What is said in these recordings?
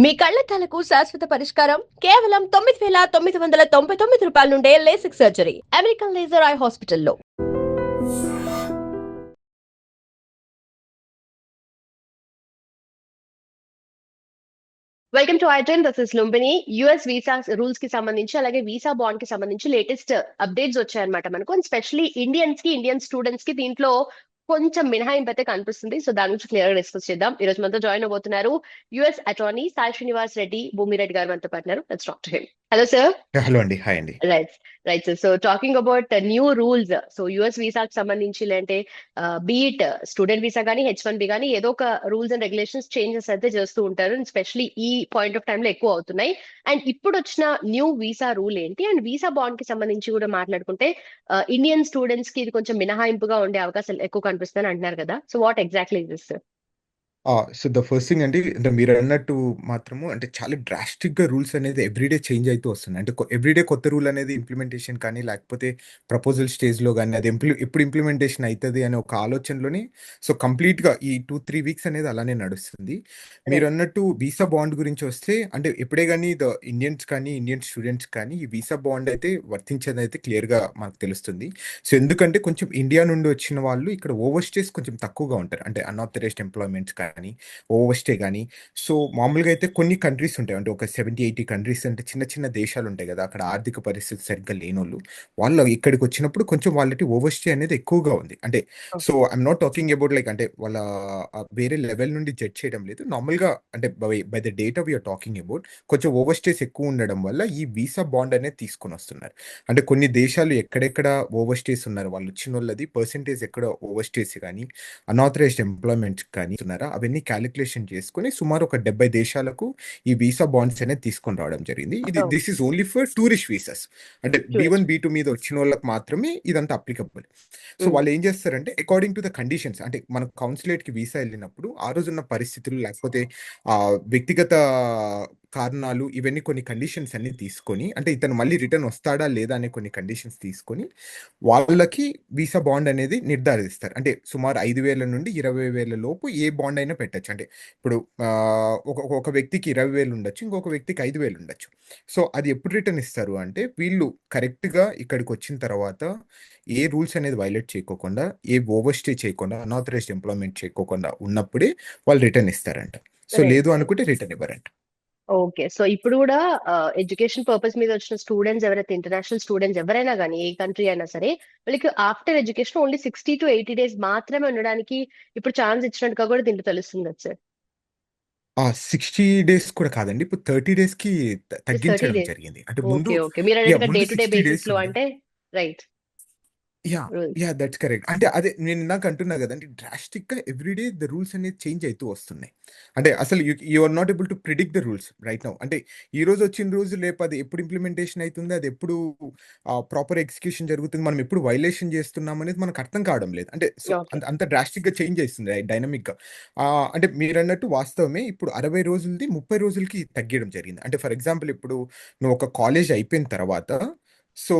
మీ కళ్లద్దాలకు శాశ్వత పరిష్కారం కేవలం 9,999 రూపాయల నుండే LASIK surgery American laser eye హాస్పిటల్లో. Welcome to iDream. This is Lumbini. US visa rules కి సంబంధించి అలాగే వీసా బాండ్ కి సంబంధించి లేటెస్ట్ అప్డేట్స్ వచ్చాయన్నమాట మనకు. అండ్ స్పెషల్లీ ఇండియన్ స్టూడెంట్స్ కి దీంట్లో కొంచెం మినహాయింపు అయితే కనిపిస్తుంది. సో దాని గురించి క్లియర్ గా డిస్కస్ చేద్దాం. ఈ రోజు మనతో జాయిన్ అవబోతున్నారు యుఎస్ అటార్నీ సాయి శ్రీనివాస్ రెడ్డి భూమిరెడ్డి గారు మనతో పాటున్నారు. Let's talk to him. Hello sir. Hello అండి, హాయ్ అండి. Right right sir. So talking about new rules, so US వీసాకి సంబంధించి లేదంటే బీఇట్ స్టూడెంట్ వీసా కానీ H1B కానీ ఏదో ఒక రూల్స్ అండ్ రెగ్యులేషన్స్ చేంజెస్ అయితే చేస్తూ ఉంటారు. స్పెషల్లీ ఈ పాయింట్ ఆఫ్ టైమ్ లో ఎక్కువ అవుతున్నాయి. అండ్ ఇప్పుడు వచ్చిన న్యూ వీసా రూల్ ఏంటి, అండ్ వీసా బాండ్ కి సంబంధించి కూడా మాట్లాడుకుంటే ఇండియన్ స్టూడెంట్స్ కి ఇది కొంచెం మినహాయింపుగా ఉండే అవకాశాలు ఎక్కువ కనిపిస్తాయని అంటున్నారు కదా. So what exactly is this? So the first thing అంటే మీరు అన్నట్టు మాత్రము అంటే చాలా డ్రాస్టిక్గా రూల్స్ అనేది ఎవ్రీడే చేంజ్ అవుతూ వస్తున్నాయి. అంటే ఎవ్రీడే కొత్త రూల్ అనేది ఇంప్లిమెంటేషన్ కానీ లేకపోతే ప్రపోజల్ స్టేజ్లో కానీ అది ఎప్పుడు ఇంప్లిమెంటేషన్ అవుతుంది అనే ఒక ఆలోచనలోని సో కంప్లీట్గా ఈ 2-3 వీక్స్ అనేది అలానే నడుస్తుంది. మీరు అన్నట్టు వీసా బాండ్ గురించి వస్తే అంటే ఎప్పుడే కానీ ఇండియన్ స్టూడెంట్స్ కానీ ఈ వీసా బాండ్ అయితే వర్తించేది అయితే క్లియర్గా మనకు తెలుస్తుంది. సో ఎందుకంటే కొంచెం ఇండియా నుండి వచ్చిన వాళ్ళు ఇక్కడ ఓవర్ స్టేస్ కొంచెం తక్కువగా ఉంటారు. అంటే అన్ఆథరైజ్డ్ ఎంప్లాయ్మెంట్స్ కానీ ఓవర్ స్టే కానీ. సో మామూలుగా అయితే కొన్ని కంట్రీస్ ఉంటాయి, అంటే ఒక 70-80 కంట్రీస్, అంటే చిన్న చిన్న దేశాలు ఉంటాయి కదా, అక్కడ ఆర్థిక పరిస్థితి సరిగ్గా లేనోళ్ళు వాళ్ళు ఇక్కడికి వచ్చినప్పుడు కొంచెం వాళ్ళకి ఓవర్ స్టే అనేది ఎక్కువగా ఉంది. అంటే so I'm not talking about like అంటే వాళ్ళ వేరే లెవెల్ నుండి జడ్జ్ చేయడం లేదు, నార్మల్గా అంటే by the data we are talking about కొంచెం ఓవర్ స్టేస్ ఎక్కువ ఉండడం వల్ల ఈ వీసా బాండ్ అనేది తీసుకొని వస్తున్నారు. అంటే కొన్ని దేశాలు ఎక్కడెక్కడ ఓవర్ స్టేస్ ఉన్నారు వాళ్ళు వచ్చిన వాళ్ళది పర్సెంటేజ్ ఎక్కడ ఓవర్ స్టేస్ కానీ అన్ఆథరైజ్డ్ ఎంప్లాయ్మెంట్స్ కానీ ఉన్నారా అవన్నీ క్యాలిక్యులేషన్ చేసుకుని సుమారు ఒక 70 దేశాలకు ఈ వీసా బాండ్స్ అనేది తీసుకొని రావడం జరిగింది. This is only for tourist visas, అంటే B1 B2 మీద వచ్చిన వాళ్ళకి మాత్రమే ఇదంతా అప్లికబుల్. సో వాళ్ళు ఏం చేస్తారంటే అకార్డింగ్ టు ద కండిషన్స్, అంటే మన కౌన్సిలేట్ కి వీసా వెళ్ళినప్పుడు ఆ రోజున్న పరిస్థితులు లేకపోతే వ్యక్తిగత కారణాలు ఇవన్నీ కొన్ని కండిషన్స్ అన్ని తీసుకొని, అంటే ఇతను మళ్ళీ రిటర్న్ వస్తాడా లేదా అనే కొన్ని కండిషన్స్ తీసుకొని వాళ్ళకి వీసా బాండ్ అనేది నిర్ధారిస్తారు. అంటే సుమారు 5,000 నుండి 20,000 లోపు ఏ బాండ్ అయినా పెట్టచ్చు. అంటే ఇప్పుడు ఒక వ్యక్తికి 20,000 ఉండొచ్చు, ఇంకొక వ్యక్తికి 5,000 ఉండొచ్చు. సో అది ఎప్పుడు రిటర్న్ ఇస్తారు అంటే వీళ్ళు కరెక్ట్గా ఇక్కడికి వచ్చిన తర్వాత ఏ రూల్స్ అనేది వైలేట్ చేయకోకుండా, ఏ ఓవర్ స్టే చేయకుండా, అన్ఆథరైజ్డ్ ఎంప్లాయ్మెంట్ చేయకోకుండా ఉన్నప్పుడే వాళ్ళు రిటర్న్ ఇస్తారంట. సో లేదు అనుకుంటే రిటర్న్ ఇవ్వరంట. ఓకే. సో ఇప్పుడు కూడా ఎడ్యుకేషన్ పర్పస్ మీద వచ్చిన స్టూడెంట్స్ ఎవరైతే ఇంటర్నేషనల్ స్టూడెంట్స్ ఎవరైనా కానీ ఏ కంట్రీ అయినా సరే వాళ్ళకి after education only 60 to 80 days మాత్రమే ఉండడానికి ఇప్పుడు ఛాన్స్ ఇచ్చినట్టుగా కూడా దీంట్లో తెలుస్తుంది కదా సార్. 60 days కూడా కాదండి, ఇప్పుడు 30 days కి 30 తగ్గించడం days. జరిగింది. అంటే ముందు ఓకే ఓకే, మీరు అన్నట్టుగా డే ముందు టు డే 60 days బేసిస్ లో ఉండే. అంటే right yeah rules. Yeah that's correct. అంటే అదే నేను ఇందాక అంటున్నా కదండి, డ్రాస్టిక్ గా ఎవ్రీడే ద రూల్స్ అనేది చేంజ్ అవుతూ వస్తున్నాయి. అంటే అసలు you are not able to predict the rules right now. అంటే ఈ రోజు వచ్చిన రోజు రేపు అది ఎప్పుడు ఇంప్లిమెంటేషన్ అవుతుంది, అది ఎప్పుడు ప్రాపర్ ఎగ్జిక్యూషన్ జరుగుతుంది, మనం ఎప్పుడు వైలేషన్ చేస్తున్నాం అనేది మనకు అర్థం కావడం లేదు. అంటే సో ఓకే. అంత డ్రాస్టిక్ గా చేంజ్ చేస్తుంది డైనమిక్ గా. అంటే మీరు అన్నట్టు వాస్తవమే, ఇప్పుడు 60 రోజులది 30 రోజులకి తగ్గడం జరిగింది. అంటే ఫర్ ఎగ్జాంపుల్ ఇప్పుడు నువ్వు ఒక కాలేజ్ అయిపోయిన తర్వాత సో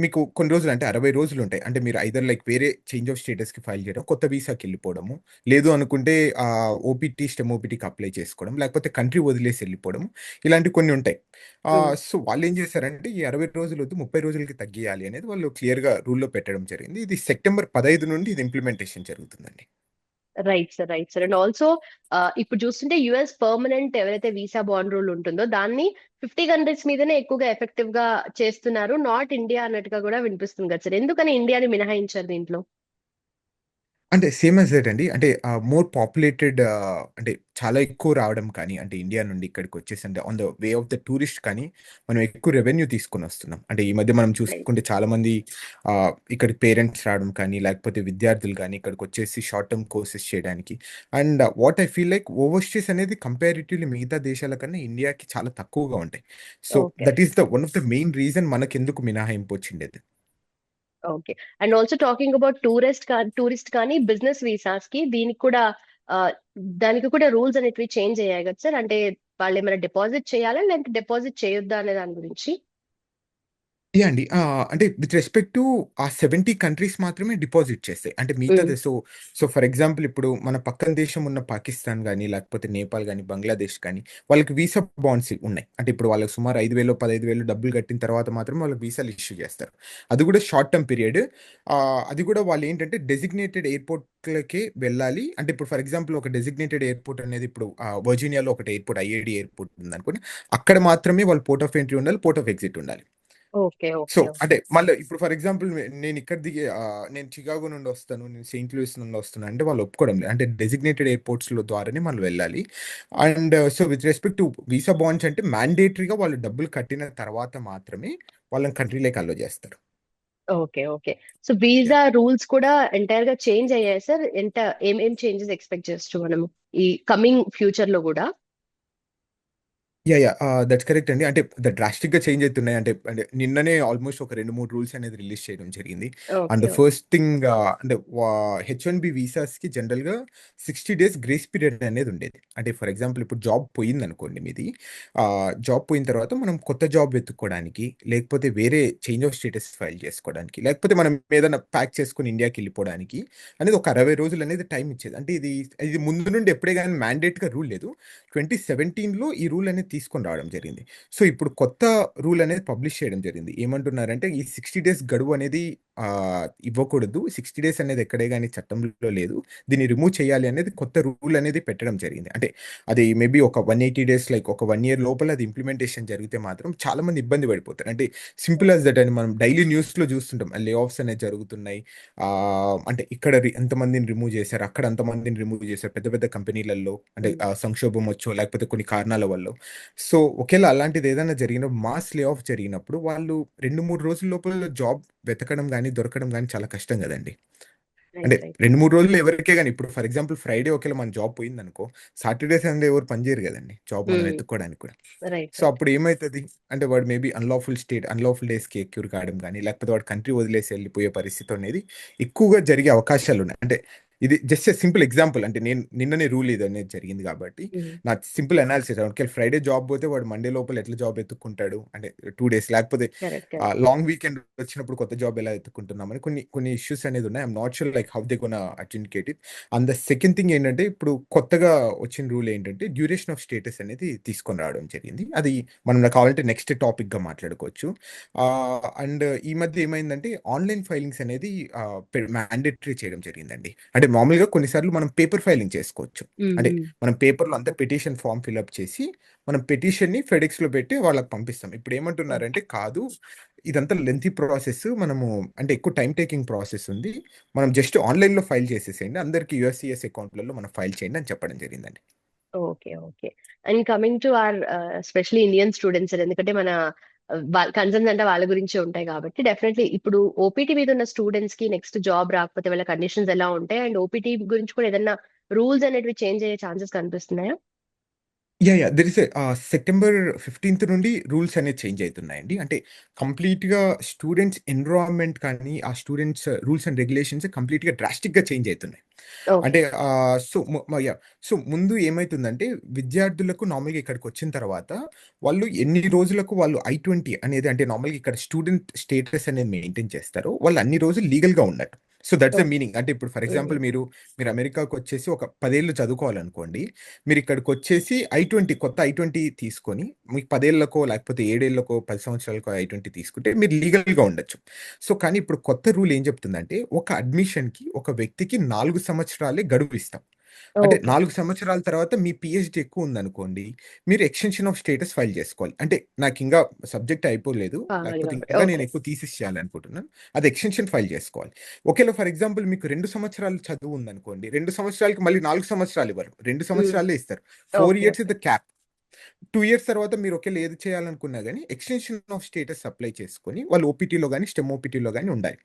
మీకు కొన్ని రోజులు అంటే 60 రోజులు ఉంటాయి. అంటే మీరు ఐదర్ లైక్ వేరే చేంజ్ ఆఫ్ స్టేటస్‌కి ఫైల్ చేయడం, కొత్త వీసాకి వెళ్ళిపోవడము, లేదు అనుకుంటే ఓపీటీ, స్టెమ్ ఓపీటీకి అప్లై చేసుకోవడం, లేకపోతే కంట్రీ వదిలేసి వెళ్ళిపోవడం, ఇలాంటివి కొన్ని ఉంటాయి. సో వాళ్ళేం చేశారంటే ఈ 60 రోజులు వద్దు 30 రోజులకి తగ్గియాలి అనేది వాళ్ళు క్లియర్‌గా రూల్‌లో పెట్టడం జరిగింది. ఇది సెప్టెంబర్ 15 నుండి ఇది ఇంప్లిమెంటేషన్ జరుగుతుందండి. Right sir, right sir. And also ఇప్పుడు చూస్తుంటే యుఎస్ పర్మనెంట్ ఎవరైతే వీసా బాండ్ రూల్ ఉంటుందో దాన్ని 50 కంట్రీస్ మీదనే ఎక్కువగా ఎఫెక్టివ్ గా చేస్తున్నారు, నాట్ ఇండియా అన్నట్టుగా కూడా వినిపిస్తుంది కదా సార్. ఎందుకని ఇండియాని మినహాయించారు దీంట్లో? అంటే సేమ్ యాజ్ దట్ అండి. అంటే మోర్ పాపులేటెడ్, అంటే చాలా ఎక్కువ రావడం కానీ, అంటే ఇండియా నుండి ఇక్కడికొచ్చేసి అంటే on the way of the tourist కానీ, మనం ఎక్కువ రెవెన్యూ తీసుకొనొస్తున్నాం. అంటే ఈ మధ్య మనం రైట్. చూసుకుంటే చాలామంది ఇక్కడికి పేరెంట్స్ రావడం కానీ, లేకపోతే విద్యార్థులు కానీ ఇక్కడికొచ్చేసి షార్ట్ టర్మ్ కోర్సెస్ చేయడానికి. And what I feel like overseas అనేది కంపారిటివ్‌లీ మిగతా దేశాల కన్నా ఇండియాకి చాలా తక్కువగా ఉంటాయి. So okay. That is the one of the main reason మనకెందుకు మినహాయింపు వచ్చిండేది. Okay. And also talking about tourist కానీ బిజినెస్ వీసాస్ కి దీనికి కూడా ఆ, దానికి కూడా రూల్స్ అనేటివి చేంజ్ అయ్యాయి కదా సార్. అంటే వాళ్ళు ఏమైనా డిపాజిట్ చేయాలా లేదంటే డిపాజిట్ చేయొద్దా అనే దాని గురించి? అండి. అంటే విత్ రెస్పెక్ట్ టు ఆ 70 కంట్రీస్ మాత్రమే డిపాజిట్ చేస్తాయి. అంటే హ్మ్. మిగతాది ఫర్ ఎగ్జాంపుల్ ఇప్పుడు మన పక్కన దేశం ఉన్న పాకిస్తాన్ గాని, లేకపోతే నేపాల్ గాని, బంగ్లాదేశ్ కానీ వాళ్ళకి వీసా బాండ్స్ ఉన్నాయి. అంటే ఇప్పుడు వాళ్ళకి సుమారు 5,000, 15,000 డబ్బులు కట్టిన తర్వాత మాత్రమే వాళ్ళకి వీసాలు ఇష్యూ చేస్తారు. అది కూడా షార్ట్ టర్మ్ పీరియడ్. అది కూడా వాళ్ళేంటంటే డెసిగ్నేటెడ్ ఎయిర్‌పోర్ట్‌లకే వెళ్ళాలి. అంటే ఇప్పుడు ఫర్ ఎగ్జాంపుల్ ఒక డెసిగ్నేటెడ్ ఎయిర్‌పోర్ట్ అనేది ఇప్పుడు వర్జీనియాలో ఒకటి ఎయిర్‌పోర్ట్ ఐఏడీ ఎయిర్‌పోర్ట్ ఉందనుకోండి. అక్కడ మాత్రమే వాళ్ళు పోర్ట్ ఆఫ్ ఎంట్రీ ఉండాలి. పోర్ట్ ఆఫ్ ఎగ్జిట్ ఉండాలి. ఓకే. So, okay. అంటే ఓకే. మళ్ళీ ఇప్పుడు ఫర్ ఎగ్జాంపుల్ నేనిక్కడ దిగి నేను చికాగో నుండి వస్తాను. నేను సెయింట్ లూయిస్ నుండి వస్తున్నా అంటే వాళ్ళు ఒప్పుకోవడం లేదు. అంటే డెసిగ్నేటెడ్ ఎయిర్‌పోర్ట్స్‌లో ద్వారానే మనం వెళ్ళాలి. And with respect to visa bonds అంటే మ్యాండేటరీగా వాళ్ళు డబ్బులు కట్టిన తర్వాత మాత్రమే వాళ్ళని కంట్రీలోకి అలో చేస్తారు. Okay. Okay. So visa rules కూడా ఎంటైర్ గా చేంజ్ అయ్యాయి సార్. ఏం చేంజెస్ ఎక్స్పెక్ట్ చేయొచ్చు మనము ఈ కమింగ్ ఫ్యూచర్ లో కూడా? దట్స్ కరెక్ట్ అండి. అంటే డ్రాస్టిక్‌గా చేంజ్ అయితున్నాయి. అంటే నిన్ననే ఆల్మోస్ట్ ఒక 2, 3 రూల్స్ అనేది రిలీజ్ చేయడం జరిగింది. And okay. ఫస్ట్ థింగ్ అంటే హెచ్-1బీ వీసాస్‌కి జనరల్‌గా 60 డేస్ గ్రేస్ పీరియడ్ అనేది ఉండేది. అంటే ఫర్ ఎగ్జాంపుల్ ఇప్పుడు జాబ్ పోయిందనుకోండి మీది. జాబ్ పోయిన తర్వాత మనం కొత్త జాబ్ వెతుక్కోవడానికి, లేకపోతే వేరే చేంజ్ ఆఫ్ స్టేటస్ ఫైల్ చేసుకోవడానికి, లేకపోతే మనం ఏదైనా ప్యాక్ చేసుకొని ఇండియాకెళ్ళిపోవడానికి అనేది ఒక 60 రోజులు అనేది టైం ఇచ్చేది. అంటే ఇది ఇది ముందు నుండి ఎప్పుడే గాని మ్యాండేట్‌గా రూల్ లేదు. 2017లో ఈ రూల్ అనేది తీసుకొని రావడం జరిగింది. సో, ఇప్పుడు కొత్త రూల్ అనేది పబ్లిష్ చేయడం జరిగింది. ఏమంటున్నారంటే ఈ 60 డేస్ గడువు అనేది ఇవ్వకూడదు. 60 డేస్ అనేది ఎక్కడే గాని చట్టంలో లేదు. దీన్ని రిమూవ్ చేయాలి అనేది కొత్త రూల్ అనేది పెట్టడం జరిగింది. అంటే అది మేబీ ఒక 180 డేస్ లైక్ ఒక 1 ఇయర్ లోపల అది ఇంప్లిమెంటేషన్ జరిగితే మాత్రం చాలా మంది ఇబ్బంది పడిపోతారు. అంటే సింపుల్ యాస్ దట్ అని మనం డైలీ న్యూస్‌లో చూస్తుంటాం. లే ఆఫ్స్ అనేవి జరుగుతున్నాయి. అంటే ఇక్కడ ఎంతమందిని రిమూవ్ చేశారు. అక్కడ అంతమందిని రిమూవ్ చేశారు. పెద్ద పెద్ద కంపెనీలలో అంటే సంక్షోభం వచ్చో లేకపోతే కొన్ని కారణాల వల్లో. సో, ఒకేళ అలాంటిది ఏదైనా జరిగినప్పుడు మాస్ లే ఆఫ్ జరిగినప్పుడు వాళ్ళు 2, 3 రోజుల లోపల జాబ్ వెతకడం గాని, దొరకడం గాని చాలా కష్టం గదండీ! అంటే రైట్. రైట్. 2, 3 రోజుల్లో ఎవరికే గాని ఇప్పుడు ఫర్ ఎగ్జాంపుల్ ఫ్రైడే ఒకేళ మన జాబ్ పోయిందనుకో, సాటర్‌డే, సండే ఎవరు పని చేయరు గదండీ! జాబ్ మనం వెతుక్కోవడానికి కూడా. రైట్. So, right. అప్పుడు ఏమైతది? అంటే వాడు మేబీ అన్‌లాఫుల్ డేస్‌కి ఎక్యూర్ కావడం గాని, లేకపోతే వాడు కంట్రీ వదిలేసి ఎళ్ళిపోయే పరిస్థితి అనేది ఎక్కువగా జరిగే అవకాశాలున్నాయి. అంటే ఇది జస్ట్ ఎ సింపుల్ ఎగ్జాంపుల్. అంటే నేను నిన్ననే రూల్ ఇదనేది జరిగింది కాబట్టి, నా సింపుల్ అనాలిసిస్ ఒకవేళ ఫ్రైడే జాబ్ పోతే వాడు మండే లోపల ఎట్లా జాబ్ ఎతుక్కుంటాడు? అంటే 2 డేస్ లేకపోతే కరెక్ట్. కరెక్ట్. లాంగ్ వీకెండ్ వచ్చినప్పుడు కొత్త జాబ్ ఎలా ఎతుక్కుంటున్నామని కొన్ని కొన్ని ఇష్యూస్ అనేది ఉన్నాయి. I'm not sure like how they gonna authenticate it. And the second thing ఏంటంటే ఇప్పుడు కొత్తగా వచ్చిన రూల్ ఏంటంటే డ్యూరేషన్ ఆఫ్ స్టేటస్ అనేది తీసుకొని రావడం జరిగింది. అది మనం కావాలంటే నెక్స్ట్ టాపిక్‌గా మాట్లాడుకోవచ్చు. అండ్ ఈ మధ్య ఏమైందంటే ఆన్‌లైన్ ఫైలింగ్స్ అనేది మ్యాండేటరీ చేయడం జరిగిందండి. అంటే మామూలుగా కొన్నిసార్లు మనం పేపర్ ఫైలింగ్ చేసుకోవచ్చు. అంటే మనం పేపర్‌లో అంతా పిటిషన్ ఫార్మ్ ఫిలప్ చేసి మనం పిటిషన్‌ని ఫెడెక్స్‌లో పెట్టి వాళ్ళకి పంపిస్తాం. ఇప్పుడు ఓకే. ఏమంటున్నారంటే కాదు ఇదంతా లెంథీ ప్రాసెస్. మనము అంటే ఎక్కువ టైమ్ టేకింగ్ ప్రాసెస్ ఉంది. మనం జస్ట్ ఆన్‌లైన్‌లో ఫైల్ చేసేసేయండి. అందరికి యూఎస్‌సిఎస్ అకౌంట్‌లలో మనం ఫైల్ చేయండి అని చెప్పడం జరిగిందండి. Okay. Okay. And coming to our specially Indian students, ఎందుకంటే మన వాళ్ళ కన్సర్న్స్ అంటే వాళ్ళ గురించే ఉంటాయి కాబట్టి డెఫినెట్లీ ఇప్పుడు ఓపీటీ మీద ఉన్న స్టూడెంట్స్ కి నెక్స్ట్ జాబ్ రాకపోతే వాళ్ళ కండిషన్స్ ఎలా ఉంటాయి, అండ్ ఓపీటీ గురించి కూడా ఏదైనా రూల్స్ అనేటివి చేంజ్ అయ్యే ఛాన్సెస్ కనిపిస్తున్నాయా? దేర్ ఇస్ సెప్టెంబర్ 15థ్ నుండి రూల్స్ అనేవి చేంజ్ అయితున్నాయండి. అంటే కంప్లీట్‌గా స్టూడెంట్స్ ఎన్విరాన్మెంట్ కానీ, ఆ స్టూడెంట్స్ రూల్స్ అండ్ రెగ్యులేషన్స్ కంప్లీట్‌గా డ్రాస్టిక్‌గా చేంజ్ అయితున్నాయి. ఓకే. అంటే సో, సో, ముందు ఏమైతుందంటే విద్యార్థులకు నార్మల్‌గా ఇక్కడికొచ్చిన తర్వాత వాళ్ళు ఎన్ని రోజులకు వాళ్ళు I-20 అనేది అంటే నార్మల్‌గా ఇక్కడ స్టూడెంట్ స్టేటస్ అనేది మెయింటైన్ చేస్తారో వాళ్ళు అన్ని రోజులు లీగల్‌గా ఉన్నట్టు. So, that's the okay. Meaning. అంటే ఇప్పుడు ఫర్ ఎగ్జాంపుల్ మీరు అమెరికాకొచ్చేసి ఒక 10 ఏళ్ళు చదువుకోవాలనుకోండి. మీరిక్కడికొచ్చేసి కొత్త ఐ-20 తీసుకొని మీకు 10 ఏళ్లకో, లేకపోతే 7 ఏళ్లకో, 10 సంవత్సరాలకో ఐ-20 తీసుకుంటే మీరు లీగల్‌గా ఉండొచ్చు. సో, కానీ ఇప్పుడు కొత్త రూల్ ఏం చెప్తుందంటే ఒక అడ్మిషన్‌కి ఒక వ్యక్తికి 4 సంవత్సరాలే గడువిస్తాం. అంటే ఓకే. 4 సంవత్సరాల తర్వాత మీ పీహెచ్‌డీ ఎక్కువుందనుకోండి, మీరు ఎక్స్‌టెన్షన్ ఆఫ్ స్టేటస్ ఫైల్ చేసుకోవాలి. అంటే నాకింకా సబ్జెక్ట్ అయిపోలేదు. కావాలి లేకపోతే కాబట్టి ఇంకా ఓకే. నేను ఎక్కువ థీసిస్ చేయాలనుకుంటున్నాను. అది ఎక్స్‌టెన్షన్ ఫైల్ చేసుకోవాలి. ఒకేళ ఫర్ ఎగ్జాంపుల్ మీకు 2 సంవత్సరాలు చదువు ఉందనుకోండి. 2 సంవత్సరాలకి మళ్ళీ 4 సంవత్సరాలు ఇవ్వరు. 2 సంవత్సరాలే ఇస్తారు. 4 okay. Years is okay. The cap. 2 years తర్వాత మీరు ఒకేళ ఏది చేయాలనుకున్నా గాని ఎక్స్‌టెన్షన్ ఆఫ్ స్టేటస్ అప్లై చేసుకొని వాళ్ళు ఓపీటీలో గాని, స్టెమ్ ఓపీటీలో గాని ఉండాలి.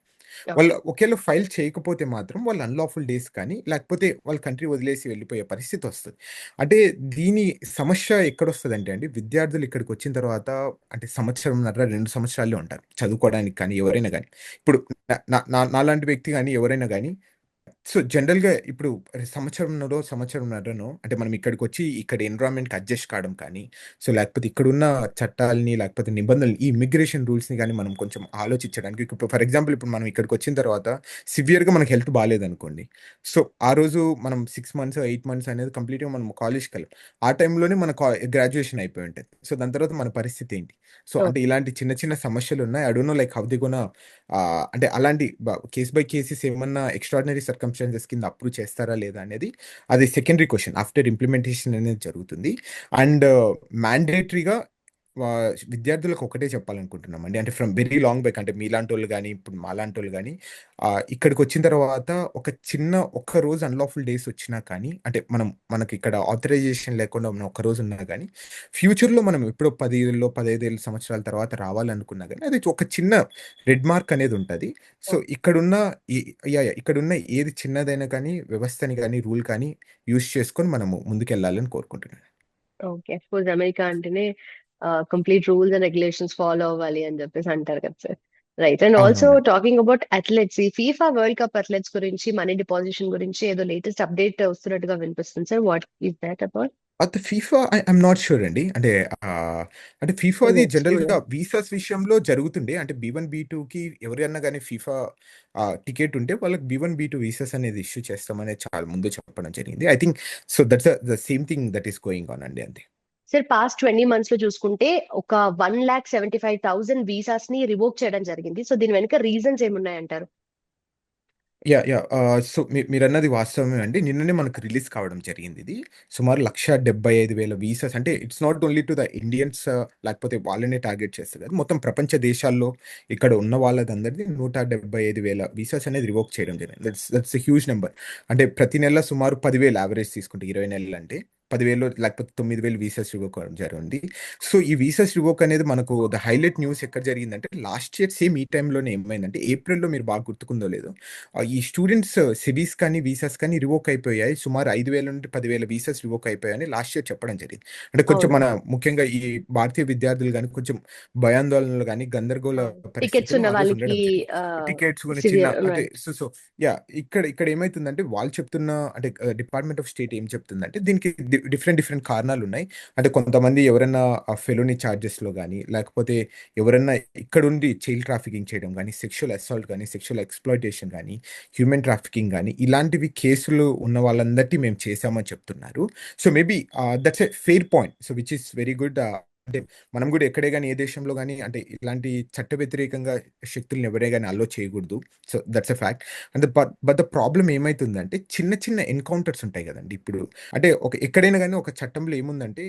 వాళ్ళు ఓకే. ఒకేళ ఫైల్ చేయకపోతే మాత్రం వాళ్ళు అన్‌లాఫుల్ డేస్ కానీ, లేకపోతే వాళ్ళ కంట్రీ వదిలేసి వెళ్ళిపోయే పరిస్థితొస్తది. అంటే దీని సమస్య ఎక్కడొస్తదంటే అండి, విద్యార్థులు ఇక్కడికొచ్చిన తర్వాత అంటే సంవత్సరంన్నర, 2 సంవత్సరాలే ఉంటారు. చదువుకోవడానికి కానీ, ఎవరైనా గాని. ఇప్పుడు న న నా నాలాంటి వ్యక్తి గాని, ఎవరైనా గాని సో జనరల్గా ఇప్పుడు సంవత్సరంన్నరనో అంటే మనం ఇక్కడికి వచ్చి ఇక్కడ ఎన్విరాన్మెంట్కి అడ్జస్ట్ కావడం కానీ, సో లేకపోతే ఇక్కడున్న చట్టాలని లేకపోతే నిబంధనలు ఈ ఇమిగ్రేషన్ రూల్స్ని కానీ మనం కొంచెం ఆలోచించడానికి, ఇప్పుడు ఫర్ ఎగ్జాంపుల్ ఇప్పుడు మనం ఇక్కడికి వచ్చిన తర్వాత సివియర్గా మనకి హెల్త్ బాగాలేదనుకోండి, సో ఆ రోజు మనం 6 మంత్స్ 8 మంత్స్ అనేది కంప్లీట్గా మనం కాలేజ్కి వెళ్ళాం. ఆ టైంలోనే మన గ్రాడ్యుయేషన్ అయిపోయి ఉంటుంది. సో దాని తర్వాత మన పరిస్థితి ఏంటి? సో అంటే ఓకే. ఇలాంటి చిన్న చిన్న సమస్యలు ఉన్నాయి. I don't know like how the gonna అంటే అలాంటి కేస్ బై కేసెస్ ఏమన్నా ఎక్స్ట్రాడినరీ సర్కమ్స్టాన్సెస్ కింద అప్రూవ్ చేస్తారా లేదా అనేది అది సెకండరీ క్వశ్చన్ ఆఫ్టర్ ఇంప్లిమెంటేషన్ అనేది జరుగుతుంది. అండ్ మ్యాండేటరీగా విద్యార్థులకు ఒకటే చెప్పాలనుకుంటున్నాం అండి. అంటే ఫ్రమ్ వెరీ లాంగ్ బ్యాక్, అంటే మీలాంటి వాళ్ళు కానీ ఇప్పుడు మాలాంటి వాళ్ళు కానీ ఇక్కడికి వచ్చిన తర్వాత ఒక చిన్న ఒక్క రోజు అన్లాఫుల్ డేస్ వచ్చినా కానీ, అంటే మనకి ఇక్కడ ఆథరైజేషన్ లేకుండా ఉన్న ఒక్క రోజు ఉన్నా కానీ, ఫ్యూచర్లో మనం ఎప్పుడో 15 సంవత్సరాల తర్వాత రావాలనుకున్నా కానీ అది ఒక చిన్న రెడ్ మార్క్ అనేది ఉంటుంది. సో ఇక్కడున్న ఇక్కడున్న ఏది చిన్నదైనా కానీ వ్యవస్థని కానీ రూల్ కానీ యూజ్ చేసుకొని మనము ముందుకెళ్ళాలని కోరుకుంటున్నాను. ఓకే. సపోజ్ అమెరికా అంటేనే complete rules and regulations follow అవ్వాలి అని చెప్పేసి అంటారు కదా సార్. రైట్. అండ్ ఆల్సో అవునవునండి. టాకింగ్ అబౌట్ అథ్లెట్స్, ఈ ఫీఫా వరల్డ్ కప్ అథ్లెట్స్ గురించి మనీ డిపాజిషన్ గురించి ఏదో లేటెస్ట్ అప్డేట్ వస్తున్నట్టుగా వినిపిస్తుంది sir. What is that about? అయితే ఫీఫా ఐఎమ్ నాట్ షూర్ అండి. అంటే ఫీఫాది నెక్స్ట్ జనరల్గా ఇయర్. వీసాస్ విషయంలో జరుగుతుండే, అంటే B1 B2కి ఎవరైనా కానీ ఫీఫా టికెట్ ఉంటే వాళ్ళకి B1 B2 వీసాస్ అనేది ఇష్యూ చేస్తామని చాలా ముందు చెప్పడం జరిగింది. I think so that's the same thing that is going on అండి అంతే. సార్ పాస్ట్ 20 months లో చూసుకుంటే ఒక 1,75,000 వీసాస్ ని రివోక్ చేయడం జరిగింది. సో దీని వెనుక రీజన్స్ ఏమున్నాయంటారు? సో మీరన్నది వాస్తవమే అండి. నిన్ననే మనకు రిలీజ్ కావడం జరిగింది ఇది. సుమారు 1,75,000 వీసాస్, అంటే it's not only to the Indians, లేకపోతే వాళ్ళనే టార్గెట్ చేస్తది కాదు. మొత్తం ప్రపంచ దేశాల్లో ఇక్కడ ఉన్న వాళ్ళదందరిది 175,000 వీసాస్ అనేది రివోక్ చేయడం జరిగింది. That's a huge number. అంటే ప్రతి నెల సుమారు 10,000 యావరేజ్ తీసుకుంటే 20 నెలలు అంటే 10,000 లేకపోతే 9,000 వీసాస్ రివోక్ అవ్వడం జరిగింది. సో ఈ వీసాస్ రివోక్ అనేది మనకు ద హైలైట్ న్యూస్ ఎక్కడ జరిగిందంటే లాస్ట్ ఇయర్ సేమ్ ఈ టైంలోనే ఏమైందంటే ఏప్రిల్‌లో మీరు బాగా గుర్తుకుందో లేదో ఈ స్టూడెంట్స్ సివీస్ కానీ వీసాస్ కానీ రివోక్ అయిపోయాయి. సుమారు 5,000 నుండి 10,000 వీసాస్ రివోక్ అయిపోయాయని లాస్ట్ ఇయర్ చెప్పడం జరిగింది. అంటే కొంచెం అవును. ముఖ్యంగా ఈ భారతీయ విద్యార్థులు గాని కొంచెం భయాందోళనలు గాని, గందరగోళ టికెట్స్ పరిస్థితులు ఉన్న ఆ రోజు వాళ్ళకి ఉండడం జరిగింది. టికెట్స్ కూడా చిన్న సివియర్ అంటే రైట్. So so yeah! ఇక్కడ ఏమైతుందంటే వాళ్ళు చెప్తున్న, అంటే డిపార్ట్మెంట్ ఆఫ్ స్టేట్ ఏం చెప్తుందంటే దీనికి డిఫరెంట్ కారణాలున్నాయి. అంటే కొంతమంది ఎవరైనా ఫెలోని చార్జెస్‌లో గాని, లేకపోతే ఎవరన్నా ఇక్కడుండి చైల్డ్ ట్రాఫికింగ్ చేయడం గాని, సెక్షువల్ అసాల్ట్ గాని, సెక్షువల్ ఎక్స్‌ప్లాయిటేషన్ గాని, హ్యూమన్ ట్రాఫికింగ్ గాని, ఇలాంటివి కేసులు ఉన్న వాళ్ళందరికీ మేము చేశామని చెప్తున్నారు. So maybe that's a fair point. So which is very good. అంటే మనం కూడా ఎక్కడే గాని ఏ దేశంలో గాని అంటే ఇలాంటి చట్ట వ్యతిరేకంగా శక్తుల్ని ఎవరే గాని అలో చేయకూడదు. So that's a fact. And but the problem ఏమైతుందంటే చిన్న చిన్న ఎన్‌కౌంటర్స్ ఉంటాయి గదండీ! ఇప్పుడు అంటే ఎక్కడైనా గాని ఒక చట్టంలో ఏముందంటే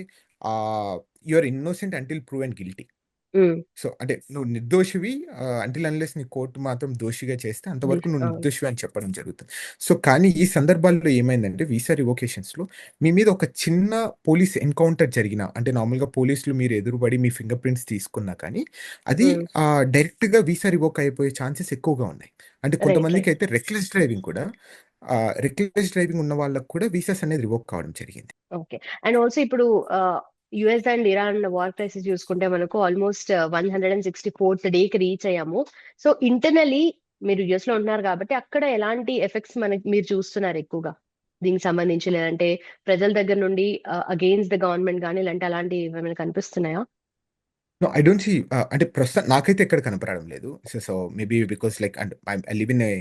you are innocent until proven guilty. So అంటే నువ్వు నిర్దోషివి అంటిల్ అన్లెస్ నీ కోర్ట్ మాత్రం దోషిగా చేస్తే అంతవరకు నువ్వు అవును. నిర్దోషివి అని చెప్పడం జరుగుతుంది. సో కానీ ఈ సందర్భాల్లో ఏమైందంటే వీసా రివోకేషన్స్‌లో మీ మీద ఒక చిన్న పోలీస్ ఎన్‌కౌంటర్ జరిగినా, అంటే నార్మల్‌గా పోలీసులు మీరు ఎదురుపడి మీ ఫింగర్ ప్రింట్స్ తీసుకున్నా కానీ అది డైరెక్ట్‌గా వీసా రివోక్ అయిపోయే ఛాన్సెస్ ఎక్కువగా ఉన్నాయి. అంటే రైట్. రైట్. కొంతమందికైతే రెక్లెస్ డ్రైవింగ్ ఉన్న వాళ్ళకి కూడా వీసాస్ అనేది రివోక్ కావడం జరిగింది. ఓకే. అండ్ ఆల్సో ఇప్పుడు US and Iran war crisis చూసుకుంటే మనకు ఆల్మోస్ట్ 164th డేకి రీచ్ అయ్యాము. సో ఇంటర్నలీ మీరు యుఎస్ లో ఉంటున్నారు కాబట్టి అక్కడ ఎలాంటి ఎఫెక్ట్స్ మనకి మీరు చూస్తున్నారు ఎక్కువగా దీనికి సంబంధించి, లేదంటే ప్రజల దగ్గర నుండి అగెయిన్స్ ద గవర్నమెంట్ కానీ ఇలాంటి అలాంటివి ఏమైనా కనిపిస్తున్నాయా? నో ఐ డోంట్ సీ అంటే ప్రస్తుతం నాకైతే ఎక్కడ కనపడడం లేదు. So maybe because like and I live in a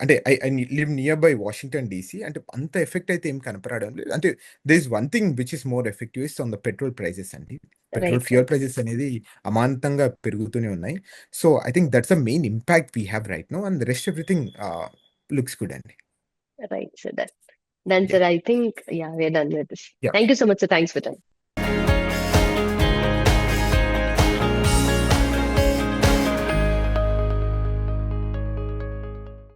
అంటే I live near by Washington DC. అంటే అంత ఎఫెక్ట్ అయితే ఏం కనపడడం లేదు. అంటే there is one thing which is more effective is on the petrol prices అండి. Petrol right. ఫ్యూయల్ ప్రైజెస్ అనేది అమాంతంగా పెరుగుతూనే ఉన్నాయి. So I think that's the main impact we have right now and the rest everything looks good అండి. Right sir. Done, yeah sir. I think, yeah, we're done with this. Yeah Thank you so much, sir. Thanks for time.